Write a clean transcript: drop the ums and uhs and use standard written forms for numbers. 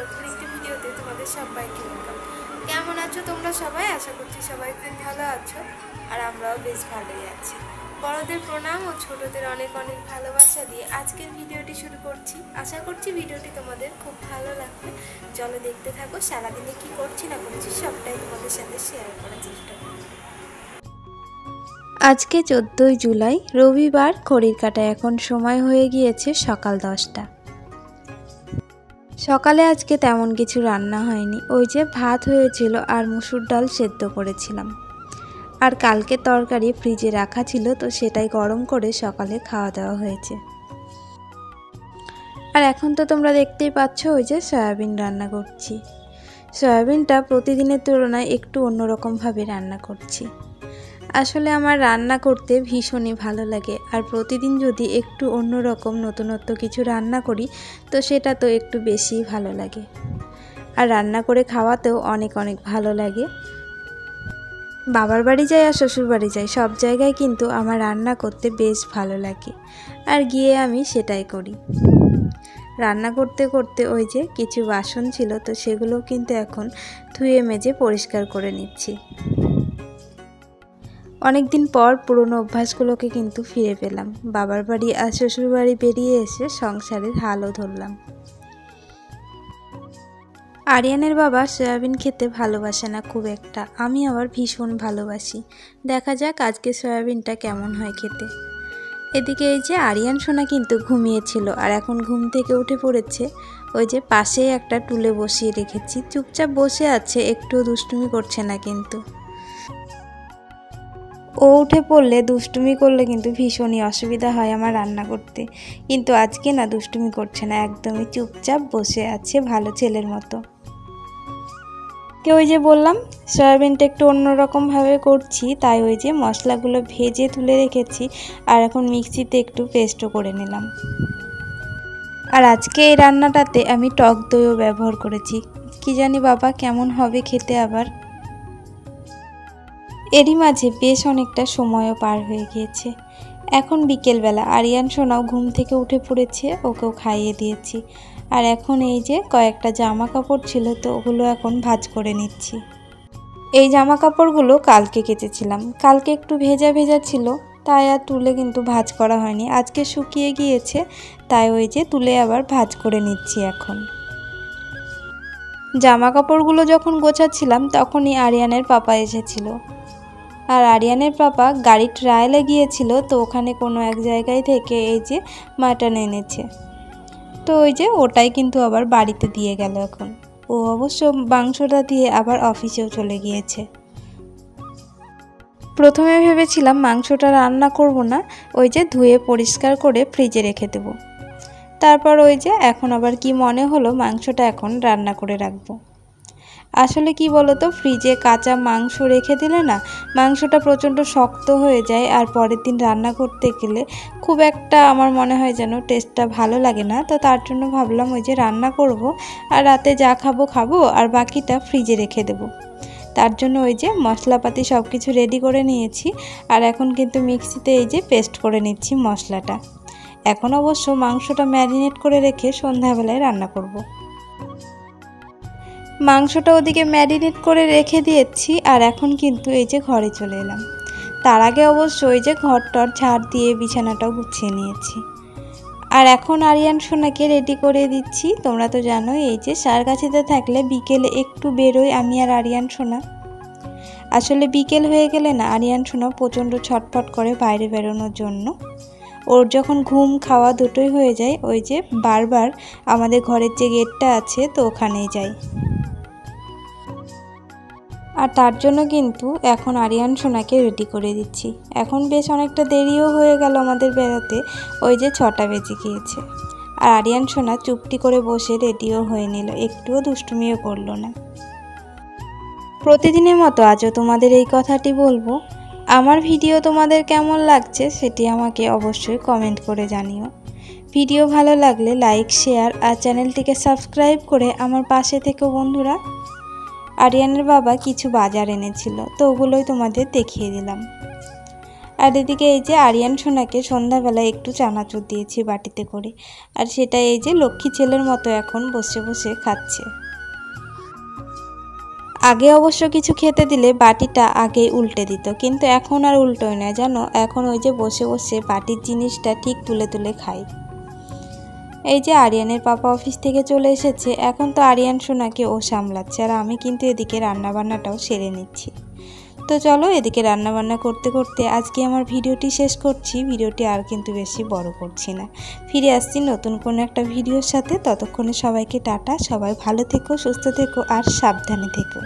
নতুন একটি ভিডিওতে তোমাদের সবাইকে ওয়েলকাম। কেমন আছো তোমরা সবাই? আশা করছি সবাই খুব ভালো আছো, আর আমরাও বেশ ভালোই আছি। বড়দের প্রণাম ও ছোটদের অনেক অনেক ভালোবাসা দিয়ে আজকের ভিডিওটি শুরু করছি। আশা করছি ভিডিওটি তোমাদের খুব ভালো লাগবে। চলো দেখতে থাকো। সারাদিনে কি করছি না করছি সবটাই তোমাদের সাথে শেয়ার করার চেষ্টা করব। আজকে 14ই জুলাই রবিবার। ঘড়ির কাঁটায় এখন সময় হয়ে গিয়েছে সকাল 10টা। সকালে আজকে তেমন কিছু রান্না হয়নি, ওই যে ভাত হয়েছিল আর মুসুর ডাল সেদ্ধ করেছিলাম, আর কালকে তরকারি ফ্রিজে রাখা ছিল, তো সেটাই গরম করে সকালে খাওয়া দাওয়া হয়েছে। আর এখন তো তোমরা দেখতেই পাচ্ছ ওই যে সয়াবিন রান্না করছি। সয়াবিনটা প্রতিদিনের তুলনায় একটু অন্যরকমভাবে রান্না করছি। আসলে আমার রান্না করতে ভীষণই ভালো লাগে, আর প্রতিদিন যদি একটু অন্যরকম নতুনত্ব কিছু রান্না করি তো সেটা তো একটু বেশিই ভালো লাগে, আর রান্না করে খাওয়াতেও অনেক অনেক ভালো লাগে। বাবার বাড়ি যাই আর শ্বশুর বাড়ি যাই, সব জায়গায় কিন্তু আমার রান্না করতে বেশ ভালো লাগে, আর গিয়ে আমি সেটাই করি। রান্না করতে করতে ওই যে কিছু বাসন ছিল, তো সেগুলো কিন্তু এখন ধুয়ে মেজে পরিষ্কার করে নিচ্ছি। অনেকদিন পর পুরনো অভ্যাসগুলোকে কিন্তু ফিরে পেলাম। বাবার বাড়ি আর শ্বশুর বাড়ি বেরিয়ে এসে সংসারের হালও ধরলাম। আরিয়ানের বাবা সয়াবিন খেতে ভালোবাসে না খুব একটা, আমি আবার ভীষণ ভালোবাসি। দেখা যাক আজকে সয়াবিনটা কেমন হয় খেতে। এদিকে এই যে আরিয়ান সোনা কিন্তু ঘুমিয়েছিল, আর এখন ঘুম থেকে উঠে পড়েছে। ওই যে পাশেই একটা টুলে বসিয়ে রেখেছি, চুপচাপ বসে আছে, একটু দুষ্টুমি করছে না। কিন্তু ও উঠে পড়লে দুষ্টুমি করলে কিন্তু ভীষণই অসুবিধা হয় আমার রান্না করতে, কিন্তু আজকে না দুষ্টুমি করছে না, একদমই চুপচাপ বসে আছে ভালো ছেলের মতো। ওই যে বললাম সয়াবিনটা একটু অন্যরকমভাবে করছি, তাই ওই যে মশলাগুলো ভেজে তুলে রেখেছি, আর এখন মিক্সিতে একটু পেস্টও করে নিলাম। আর আজকে এই রান্নাটাতে আমি টক দইও ব্যবহার করেছি, কি জানি বাবা কেমন হবে খেতে আবার। এরই মাঝে বেশ অনেকটা সময়ও পার হয়ে গিয়েছে। এখন বিকেলবেলা, আরিয়ান সোনাও ঘুম থেকে উঠে পড়েছে, ওকেও খাইয়ে দিয়েছি। আর এখন এই যে কয়েকটা জামা কাপড় ছিল, তো ওগুলো এখন ভাঁজ করে নিচ্ছি। এই জামা কাপড়গুলো কালকে কেচেছিলাম, কালকে একটু ভেজা ভেজা ছিল, তাই আর তুলে কিন্তু ভাঁজ করা হয়নি। আজকে শুকিয়ে গিয়েছে, তাই ওই যে তুলে আবার ভাঁজ করে নিচ্ছি এখন। জামা কাপড়গুলো যখন গোছাচ্ছিলাম তখনই আরিয়ানের পাপা এসেছিল, আর আরিয়ানের পাপা গাড়ি ট্রায়ালে গিয়েছিল, তো ওখানে কোনো এক জায়গায় থেকে এই যে মাটন এনেছে, তো ওই যে ওটাই কিন্তু আবার বাড়িতে দিয়ে গেল। এখন ও অবশ্য মাংসটা দিয়ে আবার অফিসেও চলে গিয়েছে। প্রথমে ভেবেছিলাম মাংসটা রান্না করব না, ওই যে ধুয়ে পরিষ্কার করে ফ্রিজে রেখে দেব। তারপর ওই যে এখন আবার কি মনে হলো মাংসটা এখন রান্না করে রাখবো। আসলে কি বলতো, ফ্রিজে কাঁচা মাংস রেখে দিলে না মাংসটা প্রচণ্ড শক্ত হয়ে যায়, আর পরের দিন রান্না করতে গেলে খুব একটা আমার মনে হয় যেন টেস্টটা ভালো লাগে না। তো তার জন্য ভাবলাম ওই যে রান্না করব, আর রাতে যা খাবো খাবো, আর বাকিটা ফ্রিজে রেখে দেব। তার জন্য ওই যে মশলাপাতি সব কিছু রেডি করে নিয়েছি, আর এখন কিন্তু মিক্সিতে এই যে পেস্ট করে নিচ্ছি মশলাটা। এখন অবশ্য মাংসটা ম্যারিনেট করে রেখে সন্ধ্যাবেলায় রান্না করব। মাংসটা ওদিকে ম্যারিনেট করে রেখে দিয়েছি, আর এখন কিন্তু এই যে ঘরে চলে এলাম। তার আগে অবশ্য ওই যে ঘরটর ঝাড় দিয়ে বিছানাটাও গুছিয়ে নিয়েছি। আর এখন আরিয়ান সোনাকে রেডি করে দিচ্ছি। তোমরা তো জানোই এই যে সারগাছিতে থাকলে বিকেলে একটু বেরোই আমি আর আরিয়ান সোনা। আসলে বিকেল হয়ে গেলে না আরিয়ান সোনা প্রচণ্ড ছটফট করে বাইরে বেরোনোর জন্য। ওর যখন ঘুম খাওয়া দুটোই হয়ে যায়, ওই যে বারবার আমাদের ঘরের যে গেটটা আছে তো ওখানেই যাই। আর তার জন্য কিন্তু এখন আরিয়ান সোনাকে রেডি করে দিচ্ছি। এখন বেশ অনেকটা দেরিও হয়ে গেল আমাদের বেরোতে, ওই যে 6টা বেজে গিয়েছে। আর আরিয়ান সোনা চুপটি করে বসে রেডিও হয়ে নিল, একটুও দুষ্টুমিও করলো না। প্রতিদিনের মতো আজও তোমাদের এই কথাটি বলবো, আমার ভিডিও তোমাদের কেমন লাগছে সেটি আমাকে অবশ্যই কমেন্ট করে জানিও। ভিডিও ভালো লাগলে লাইক, শেয়ার আর চ্যানেলটিকে সাবস্ক্রাইব করে আমার পাশে থেকো বন্ধুরা। আরিয়ানের বাবা কিছু বাজার এনেছিল, তো ওগুলোই তোমাদের দেখিয়ে দিলাম। আর এদিকে এই যে আরিয়ান সোনাকে সন্ধ্যাবেলায় একটু চানাচুর দিয়েছি বাটিতে করে, আর সেটা এই যে লক্ষ্মী ছেলের মতো এখন বসে বসে খাচ্ছে। আগে অবশ্য কিছু খেতে দিলে বাটিটা আগে উল্টে দিত, কিন্তু এখন আর উল্টোয় না জানো, এখন ওই যে বসে বসে বাটির জিনিসটা ঠিক তুলে তুলে খায়। এই যে আরিয়ানের পাপা অফিস থেকে চলে এসেছে, এখন তো আরিয়ান সোনাকে ও সামলাচ্ছে, আর আমি কিন্তু এদিকে রান্নাবান্নাটাও সেরে নিচ্ছি। তো চলো এদিকে রান্নাবান্না করতে করতে আজকে আমার ভিডিওটি শেষ করছি। ভিডিওটি আর কিন্তু বেশি বড় করছি না, ফিরে আসছি নতুন কোনো একটা ভিডিওর সাথে। ততক্ষণে সবাইকে টাটা, সবাই ভালো থেকো, সুস্থ থেকো আর সাবধানে থেকো।